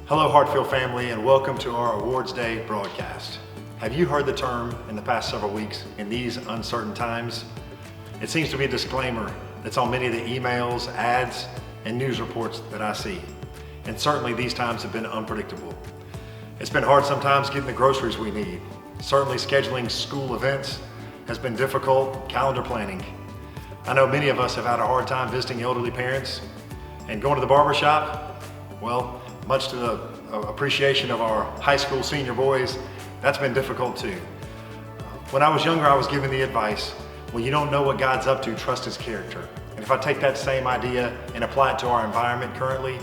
Hello Hartfield family, and welcome to our Awards Day broadcast. Have you heard the term in the past several weeks, in these uncertain times? It seems to be a disclaimer that's on many of the emails, ads, and news reports that I see. And certainly these times have been unpredictable. It's been hard sometimes getting the groceries we need. Certainly scheduling school events has been difficult, calendar planning. I know many of us have had a hard time visiting elderly parents, and going to the barber shop, well, much to the appreciation of our high school senior boys, that's been difficult too. When I was younger, I was given the advice, well, you don't know what God's up to, trust His character. And if I take that same idea and apply it to our environment currently,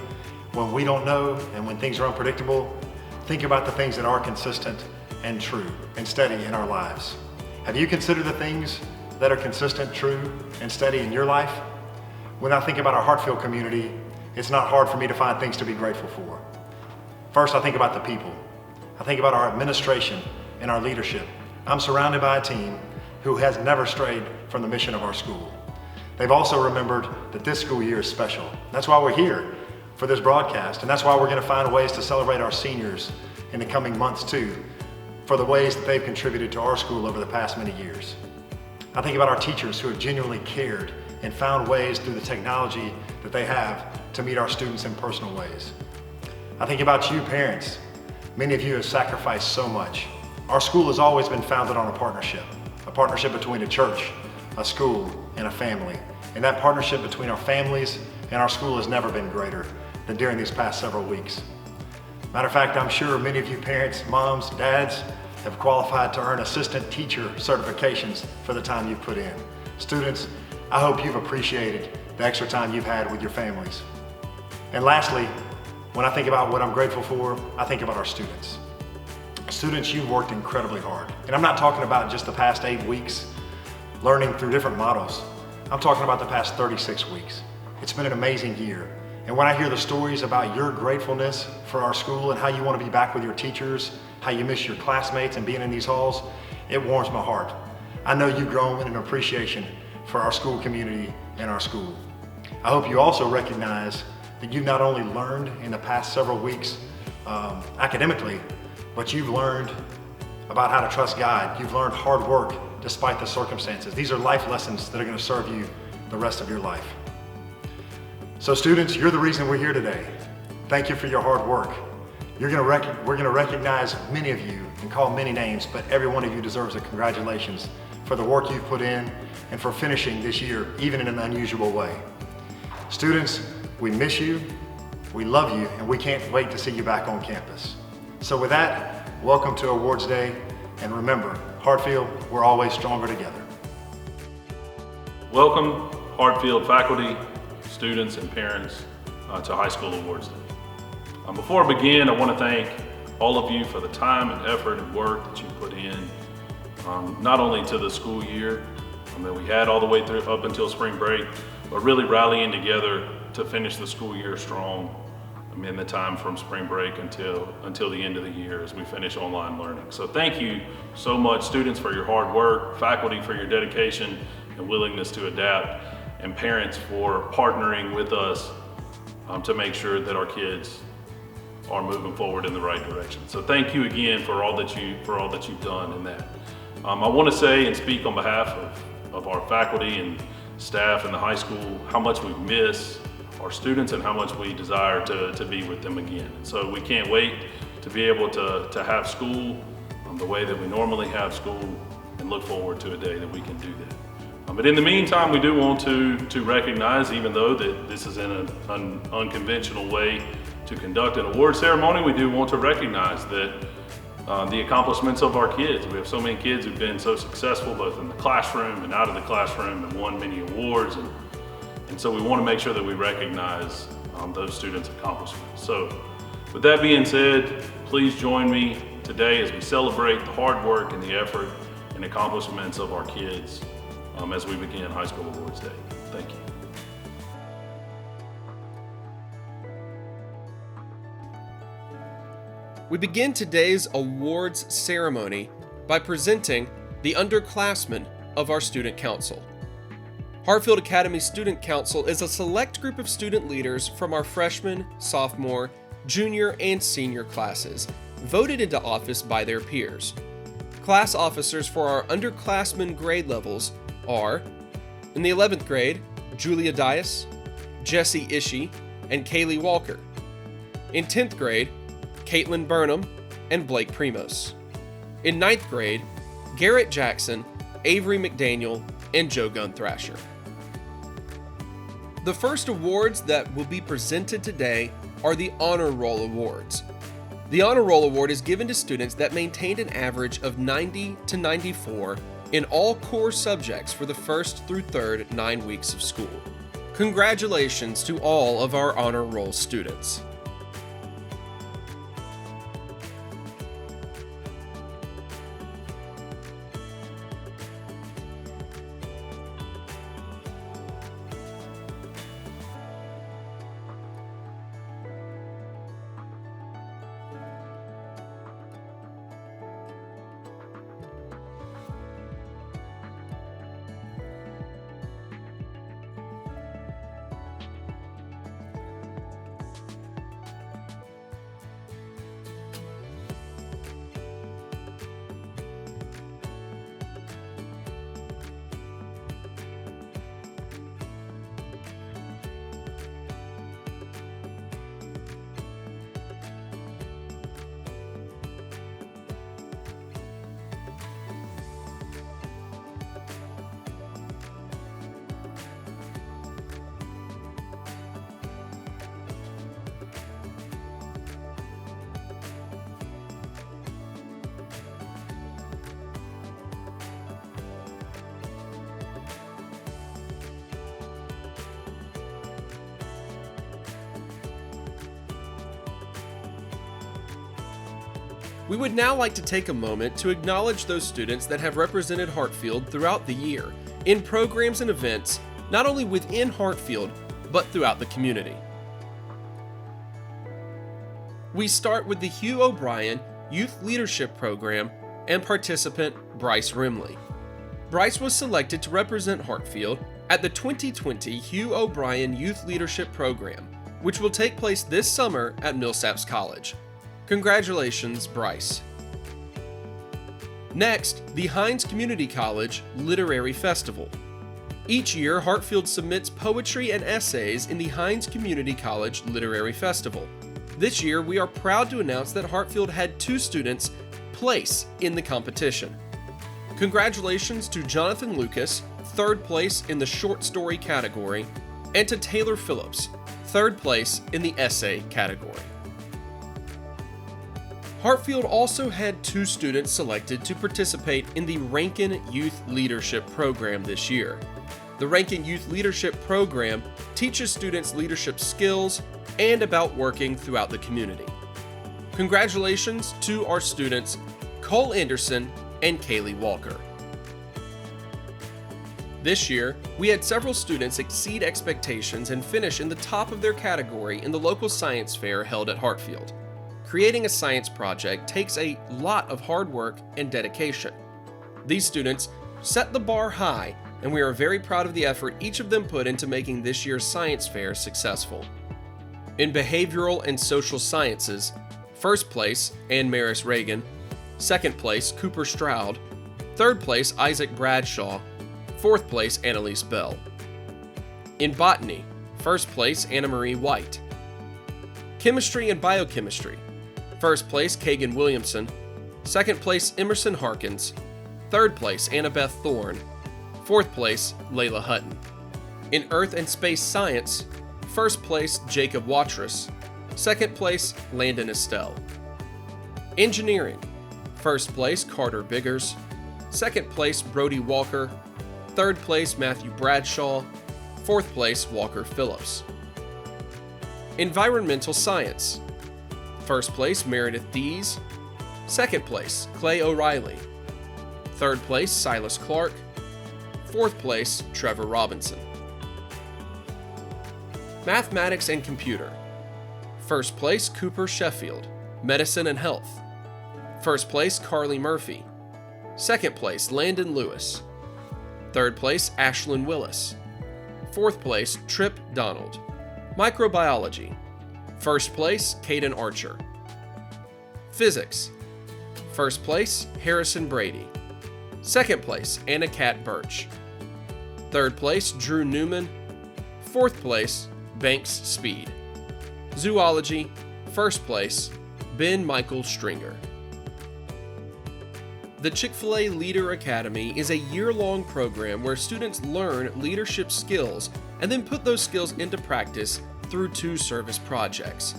when we don't know and when things are unpredictable, think about the things that are consistent and true and steady in our lives. Have you considered the things that are consistent, true, and steady in your life? When I think about our Hartfield community, it's not hard for me to find things to be grateful for. First, I think about the people. I think about our administration and our leadership. I'm surrounded by a team who has never strayed from the mission of our school. They've also remembered that this school year is special. That's why we're here for this broadcast, and that's why we're going to find ways to celebrate our seniors in the coming months too, for the ways that they've contributed to our school over the past many years. I think about our teachers who have genuinely cared and found ways through the technology that they have to meet our students in personal ways. I think about you parents. Many of you have sacrificed so much. Our school has always been founded on a partnership between a church, a school, and a family. And that partnership between our families and our school has never been greater than during these past several weeks. Matter of fact, I'm sure many of you parents, moms, dads have qualified to earn assistant teacher certifications for the time you've put in. Students, I hope you've appreciated the extra time you've had with your families. And lastly, when I think about what I'm grateful for, I think about our students. Students, you've worked incredibly hard. And I'm not talking about just the past 8 weeks learning through different models. I'm talking about the past 36 weeks. It's been an amazing year. And when I hear the stories about your gratefulness for our school and how you want to be back with your teachers, how you miss your classmates and being in these halls, it warms my heart. I know you've grown in an appreciation for our school community and our school. I hope you also recognize that you've not only learned in the past several weeks academically, but you've learned about how to trust God. You've learned hard work despite the circumstances. These are life lessons that are going to serve you the rest of your life. So students, you're the reason we're here today. Thank you for your hard work. We're going to recognize many of you and call many names, but every one of you deserves a congratulations for the work you've put in and for finishing this year, even in an unusual way. Students, we miss you, we love you, and we can't wait to see you back on campus. So with that, welcome to Awards Day, and remember, Hartfield, we're always stronger together. Welcome, Hartfield faculty, students, and parents to High School Awards Day. Before I begin, I want to thank all of you for the time and effort and work that you put in, not only to the school year that we had all the way through up until spring break, but really rallying together to finish the school year strong in the time from spring break until the end of the year as we finish online learning. So thank you so much, students, for your hard work, faculty for your dedication and willingness to adapt, and parents for partnering with us to make sure that our kids are moving forward in the right direction. So thank you again for all that you've done in that. I want to say and speak on behalf of our faculty and staff in the high school how much we miss our students and how much we desire to be with them again. And so we can't wait to be able to have school the way that we normally have school, and look forward to a day that we can do that. But in the meantime, we do want to recognize, even though that this is in an unconventional way to conduct an award ceremony, we do want to recognize that the accomplishments of our kids. We have so many kids who've been so successful both in the classroom and out of the classroom and won many awards, and so we want to make sure that we recognize those students' accomplishments. So with that being said, please join me today as we celebrate the hard work and the effort and accomplishments of our kids as we begin High School Awards Day. Thank you. We begin today's awards ceremony by presenting the underclassmen of our Student Council. Hartfield Academy Student Council is a select group of student leaders from our freshman, sophomore, junior, and senior classes, voted into office by their peers. Class officers for our underclassmen grade levels are, in the 11th grade, Julia Dias, Jesse Ishii, and Kaylee Walker. In 10th grade, Caitlin Burnham and Blake Primos. In 9th grade, Garrett Jackson, Avery McDaniel, and Joe Gunthrasher. The first awards that will be presented today are the Honor Roll Awards. The Honor Roll Award is given to students that maintained an average of 90 to 94 in all core subjects for the first through third 9 weeks of school. Congratulations to all of our Honor Roll students. We would now like to take a moment to acknowledge those students that have represented Hartfield throughout the year in programs and events, not only within Hartfield, but throughout the community. We start with the Hugh O'Brien Youth Leadership Program and participant Bryce Rimley. Bryce was selected to represent Hartfield at the 2020 Hugh O'Brien Youth Leadership Program, which will take place this summer at Millsaps College. Congratulations, Bryce. Next, the Hines Community College Literary Festival. Each year, Hartfield submits poetry and essays in the Hines Community College Literary Festival. This year, we are proud to announce that Hartfield had 2 students place in the competition. Congratulations to Jonathan Lucas, 3rd place in the short story category, and to Taylor Phillips, 3rd place in the essay category. Hartfield also had 2 students selected to participate in the Rankin Youth Leadership Program this year. The Rankin Youth Leadership Program teaches students leadership skills and about working throughout the community. Congratulations to our students Cole Anderson and Kaylee Walker. This year, we had several students exceed expectations and finish in the top of their category in the local science fair held at Hartfield. Creating a science project takes a lot of hard work and dedication. These students set the bar high, and we are very proud of the effort each of them put into making this year's science fair successful. In behavioral and social sciences, 1st place, Ann Maris Reagan, 2nd place, Cooper Stroud, 3rd place, Isaac Bradshaw, 4th place, Annalise Bell. In botany, 1st place, Anna Marie White. Chemistry and biochemistry, 1st place, Kagan Williamson, 2nd place, Emerson Harkins, 3rd place, Annabeth Thorne, 4th place, Layla Hutton. In earth and space science, 1st place, Jacob Watrous, 2nd place, Landon Estelle. Engineering, 1st place, Carter Biggers, 2nd place, Brody Walker, 3rd place, Matthew Bradshaw, 4th place, Walker Phillips. Environmental science, 1st place, Meredith Dees, 2nd place, Clay O'Reilly, 3rd place, Silas Clark, 4th place, Trevor Robinson. Mathematics and computer, 1st place, Cooper Sheffield, medicine and health, 1st place, Carly Murphy, 2nd place, Landon Lewis, 3rd place, Ashlyn Willis, 4th place, Tripp Donald. Microbiology, First place, Caden Archer. Physics. First place, Harrison Brady. Second place, Anna Kat Birch. Third place, Drew Newman. Fourth place, Banks Speed. Zoology. First place, Ben Michael Stringer. The Chick-fil-A Leader Academy is a year-long program where students learn leadership skills and then put those skills into practice through 2 service projects.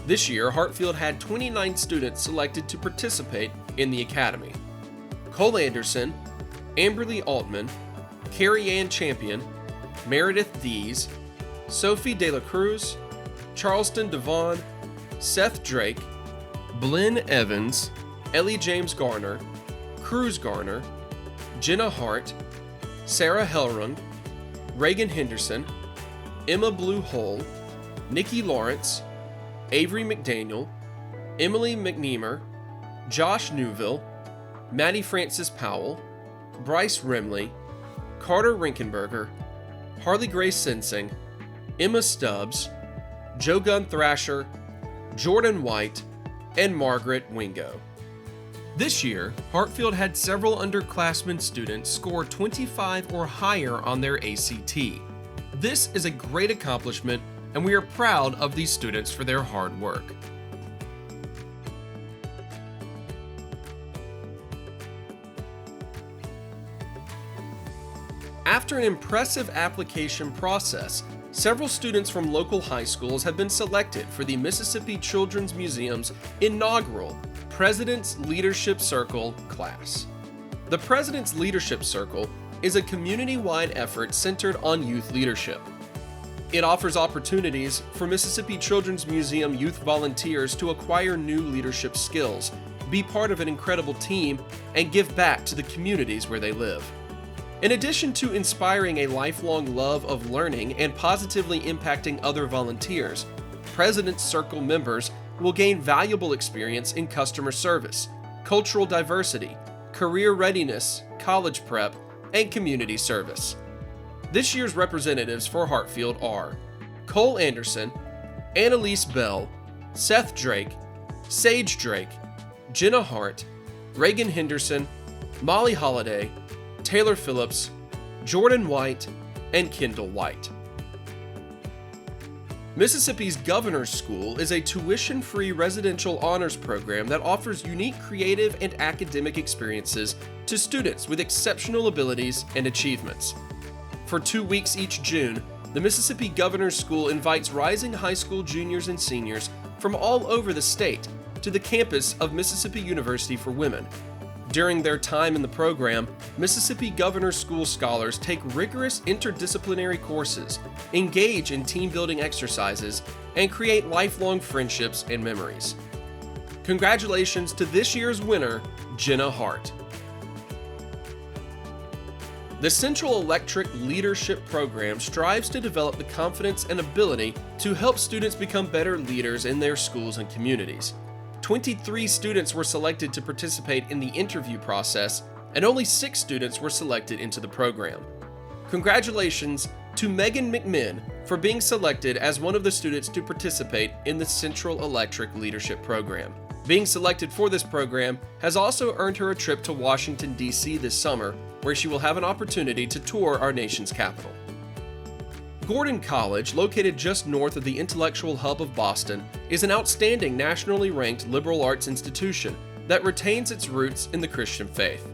This year, Hartfield had 29 students selected to participate in the academy. Cole Anderson, Amberly Altman, Carrie Ann Champion, Meredith Dees, Sophie De La Cruz, Charleston Devon, Seth Drake, Blynn Evans, Ellie James Garner, Cruz Garner, Jenna Hart, Sarah Hellrung, Reagan Henderson, Emma Blue Hole, Nikki Lawrence, Avery McDaniel, Emily McNeamer, Josh Newville, Maddie Francis Powell, Bryce Rimley, Carter Rinkenberger, Harley Grace Sensing, Emma Stubbs, Joe Gunn Thrasher, Jordan White, and Margaret Wingo. This year, Hartfield had several underclassmen students score 25 or higher on their ACT. This is a great accomplishment, and we are proud of these students for their hard work. After an impressive application process, several students from local high schools have been selected for the Mississippi Children's Museum's inaugural President's Leadership Circle class. The President's Leadership Circle is a community-wide effort centered on youth leadership. It offers opportunities for Mississippi Children's Museum youth volunteers to acquire new leadership skills, be part of an incredible team, and give back to the communities where they live. In addition to inspiring a lifelong love of learning and positively impacting other volunteers, President's Circle members will gain valuable experience in customer service, cultural diversity, career readiness, college prep, and community service. This year's representatives for Hartfield are Cole Anderson, Annalise Bell, Seth Drake, Sage Drake, Jenna Hart, Reagan Henderson, Molly Holliday, Taylor Phillips, Jordan White, and Kendall White. Mississippi's Governor's School is a tuition-free residential honors program that offers unique creative and academic experiences to students with exceptional abilities and achievements. For 2 weeks each June, the Mississippi Governor's School invites rising high school juniors and seniors from all over the state to the campus of Mississippi University for Women. During their time in the program, Mississippi Governor's School scholars take rigorous interdisciplinary courses, engage in team-building exercises, and create lifelong friendships and memories. Congratulations to this year's winner, Jenna Hart. The Central Electric Leadership Program strives to develop the confidence and ability to help students become better leaders in their schools and communities. 23 students were selected to participate in the interview process, and only 6 students were selected into the program. Congratulations to Megan McMinn for being selected as one of the students to participate in the Central Electric Leadership Program. Being selected for this program has also earned her a trip to Washington, D.C. this summer, where she will have an opportunity to tour our nation's capital. Gordon College, located just north of the intellectual hub of Boston, is an outstanding nationally ranked liberal arts institution that retains its roots in the Christian faith.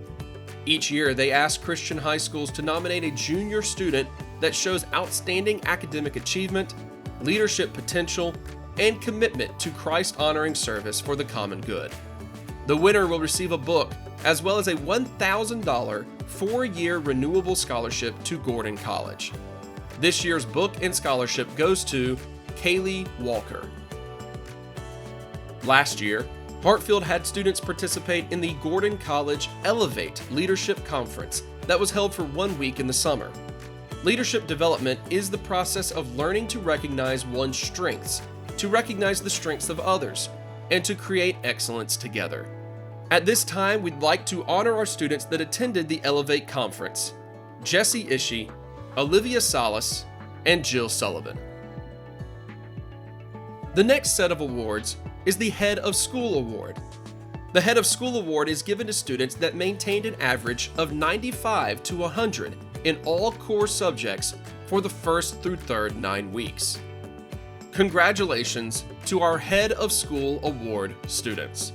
Each year, they ask Christian high schools to nominate a junior student that shows outstanding academic achievement, leadership potential, and commitment to Christ-honoring service for the common good. The winner will receive a book, as well as a $1,000 4-year renewable scholarship to Gordon College. This year's book and scholarship goes to Kaylee Walker. Last year, Hartfield had students participate in the Gordon College Elevate Leadership Conference that was held for 1 week in the summer. Leadership development is the process of learning to recognize one's strengths, to recognize the strengths of others, and to create excellence together. At this time, we'd like to honor our students that attended the Elevate Conference: Jesse Ishii, Olivia Salas, and Jill Sullivan. The next set of awards is the Head of School Award. The Head of School Award is given to students that maintained an average of 95 to 100 in all core subjects for the first through third 9 weeks. Congratulations to our Head of School Award students.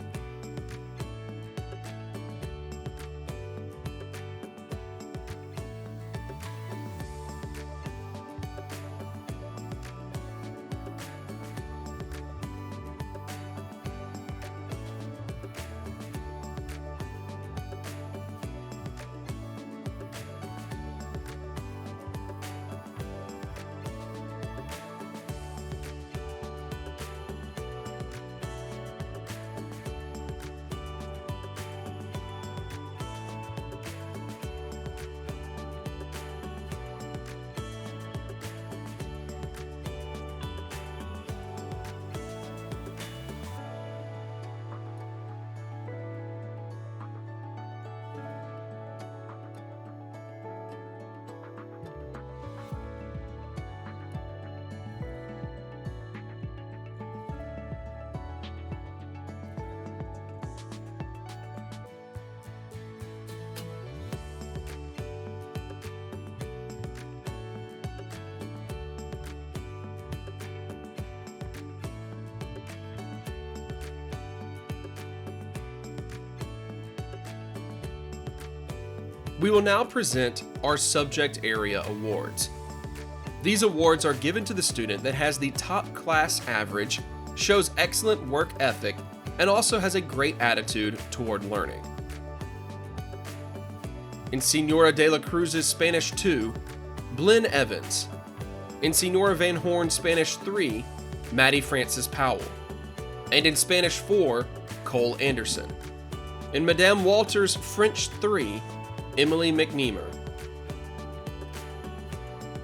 We will now present our subject area awards. These awards are given to the student that has the top class average, shows excellent work ethic, and also has a great attitude toward learning. In Senora de la Cruz's Spanish 2, Blynn Evans. In Senora Van Horn's Spanish 3, Maddie Francis Powell. And in Spanish 4, Cole Anderson. In Madame Walter's French 3, Emily McNeamer.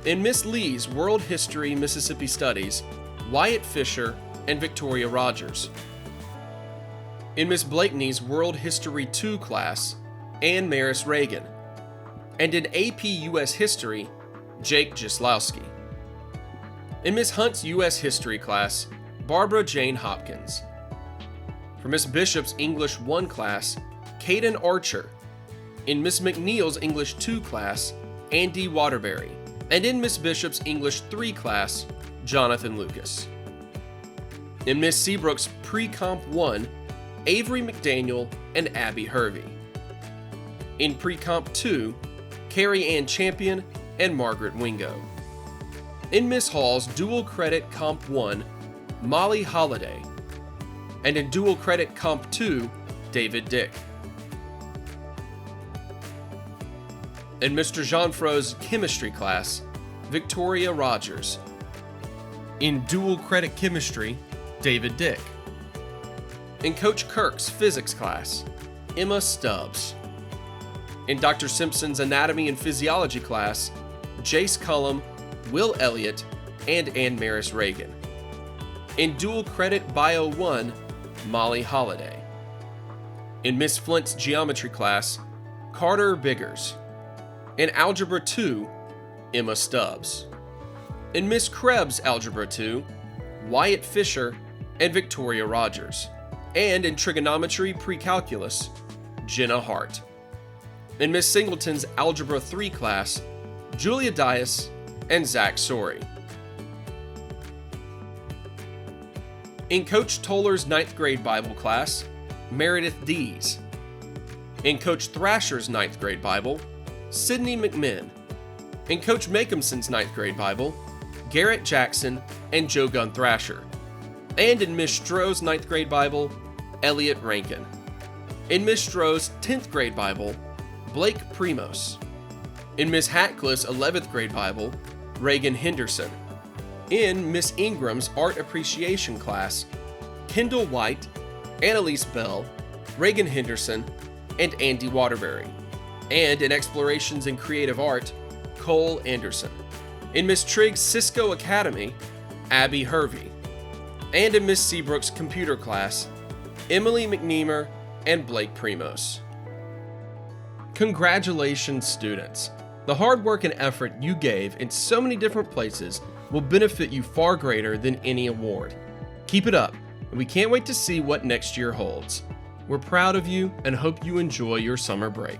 In Miss Lee's World History Mississippi Studies, Wyatt Fisher and Victoria Rogers. In Miss Blakeney's World History 2 class, Ann Maris Reagan. And in AP US History, Jake Jaslowski. In Miss Hunt's US History class, Barbara Jane Hopkins. For Miss Bishop's English 1 class, Caden Archer. In Miss McNeil's English 2 class, Andy Waterbury. And in Miss Bishop's English 3 class, Jonathan Lucas. In Miss Seabrook's Pre-Comp 1, Avery McDaniel and Abby Hervey. In Pre-Comp 2, Carrie Ann Champion and Margaret Wingo. In Miss Hall's Dual Credit Comp 1, Molly Holliday. And in Dual Credit Comp 2, David Dick. In Mr. Jeanfro's Chemistry class, Victoria Rogers. In Dual Credit Chemistry, David Dick. In Coach Kirk's Physics class, Emma Stubbs. In Dr. Simpson's Anatomy and Physiology class, Jace Cullum, Will Elliott, and Ann Maris Reagan. In Dual Credit Bio 1, Molly Holliday. In Miss Flint's Geometry class, Carter Biggers. In Algebra 2, Emma Stubbs. In Miss Krebs' Algebra 2, Wyatt Fisher and Victoria Rogers. And in Trigonometry Pre-Calculus, Jenna Hart. In Miss Singleton's Algebra 3 class, Julia Dias and Zach Sorey. In Coach Toller's 9th grade Bible class, Meredith Dees. In Coach Thrasher's 9th grade Bible, Sydney McMinn. In Coach Makeumson's 9th grade Bible, Garrett Jackson and Joe Gunn Thrasher. And in Miss Stroh's 9th grade Bible, Elliot Rankin. In Miss Stroh's 10th grade Bible, Blake Primos. In Miss Hatcliffe's 11th grade Bible, Reagan Henderson. In Miss Ingram's Art Appreciation class, Kendall White, Annalise Bell, Reagan Henderson, and Andy Waterbury. And in Explorations in Creative Art, Cole Anderson. In Miss Trigg's Cisco Academy, Abby Hervey. And in Miss Seabrook's Computer class, Emily McNeamer and Blake Primos. Congratulations, students! The hard work and effort you gave in so many different places will benefit you far greater than any award. Keep it up, and we can't wait to see what next year holds. We're proud of you and hope you enjoy your summer break.